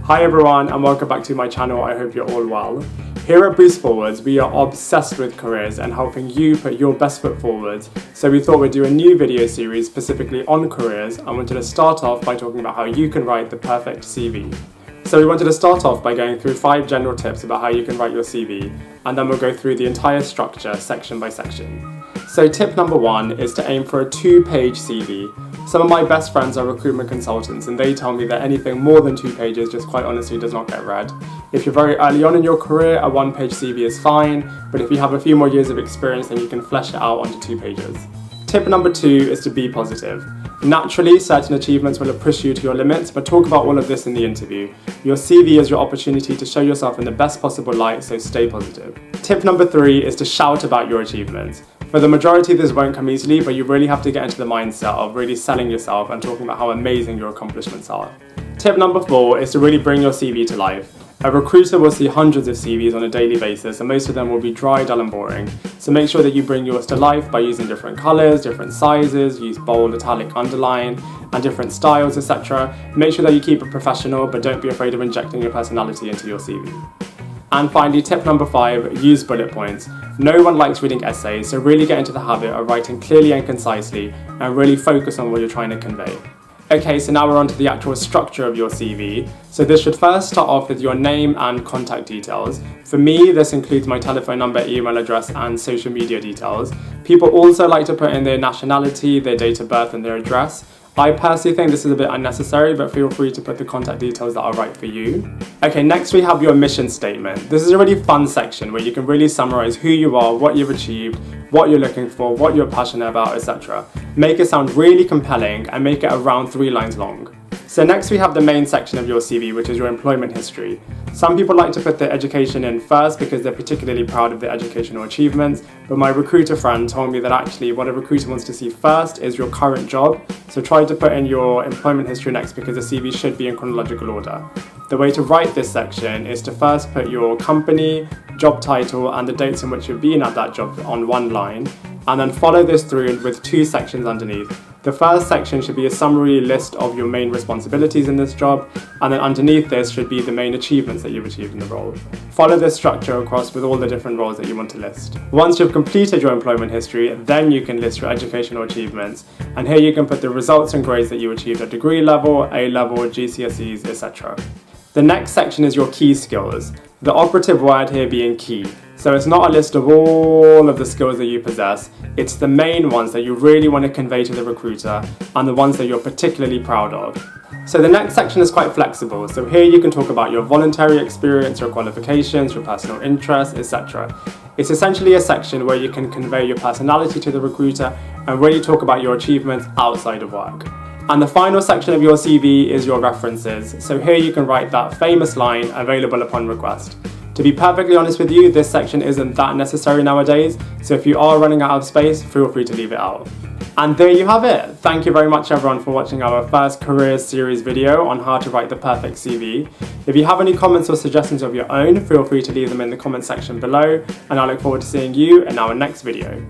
Hi everyone and welcome back to my channel. I hope you're all well. Here at Boost Forwards, we are obsessed with careers and helping you put your best foot forward. So we thought we'd do a new video series specifically on careers and wanted to start off by talking about how you can write the perfect CV. So we wanted to start off by going through 5 general tips about how you can write your CV, and then we'll go through the entire structure section by section. So tip number 1 is to aim for a 2-page CV. Some of my best friends are recruitment consultants and they tell me that anything more than 2 pages just quite honestly does not get read. If you're very early on in your career, a 1-page CV is fine, but if you have a few more years of experience then you can flesh it out onto 2 pages. Tip number 2 is to be positive. Naturally, certain achievements will push you to your limits, but talk about all of this in the interview. Your CV is your opportunity to show yourself in the best possible light, so stay positive. Tip number 3 is to shout about your achievements. For the majority, this won't come easily, but you really have to get into the mindset of really selling yourself and talking about how amazing your accomplishments are. Tip number 4 is to really bring your CV to life. A recruiter will see hundreds of CVs on a daily basis and most of them will be dry, dull and boring. So make sure that you bring yours to life by using different colours, different sizes, use bold, italic, underline and different styles, etc. Make sure that you keep it professional, but don't be afraid of injecting your personality into your CV. And finally, tip number 5, use bullet points. No one likes reading essays, so really get into the habit of writing clearly and concisely and really focus on what you're trying to convey. Okay, so now we're on to the actual structure of your CV. So this should first start off with your name and contact details. For me, this includes my telephone number, email address, and social media details. People also like to put in their nationality, their date of birth, and their address. I personally think this is a bit unnecessary, but feel free to put the contact details that are right for you. Okay, next we have your mission statement. This is a really fun section where you can really summarize who you are, what you've achieved, what you're looking for, what you're passionate about, etc. Make it sound really compelling and make it around 3 lines long. So next we have the main section of your CV, which is your employment history. Some people like to put their education in first because they're particularly proud of their educational achievements, but my recruiter friend told me that actually what a recruiter wants to see first is your current job, so try to put in your employment history next because the CV should be in chronological order. The way to write this section is to first put your company, job title and the dates in which you've been at that job on 1 line, and then follow this through with 2 sections underneath. The first section should be a summary list of your main responsibilities in this job, and then underneath this should be the main achievements that you've achieved in the role. Follow this structure across with all the different roles that you want to list. Once you've completed your employment history, then you can list your educational achievements, and here you can put the results and grades that you achieved at degree level, A level, GCSEs, etc. The next section is your key skills, the operative word here being key. So it's not a list of all of the skills that you possess, it's the main ones that you really want to convey to the recruiter and the ones that you're particularly proud of. So the next section is quite flexible, so here you can talk about your voluntary experience, your qualifications, your personal interests, etc. It's essentially a section where you can convey your personality to the recruiter and really talk about your achievements outside of work. And the final section of your CV is your references, so here you can write that famous line, available upon request. To be perfectly honest with you, this section isn't that necessary nowadays, so if you are running out of space, feel free to leave it out. And there you have it! Thank you very much everyone for watching our first careers series video on how to write the perfect CV. If you have any comments or suggestions of your own, feel free to leave them in the comment section below, and I look forward to seeing you in our next video.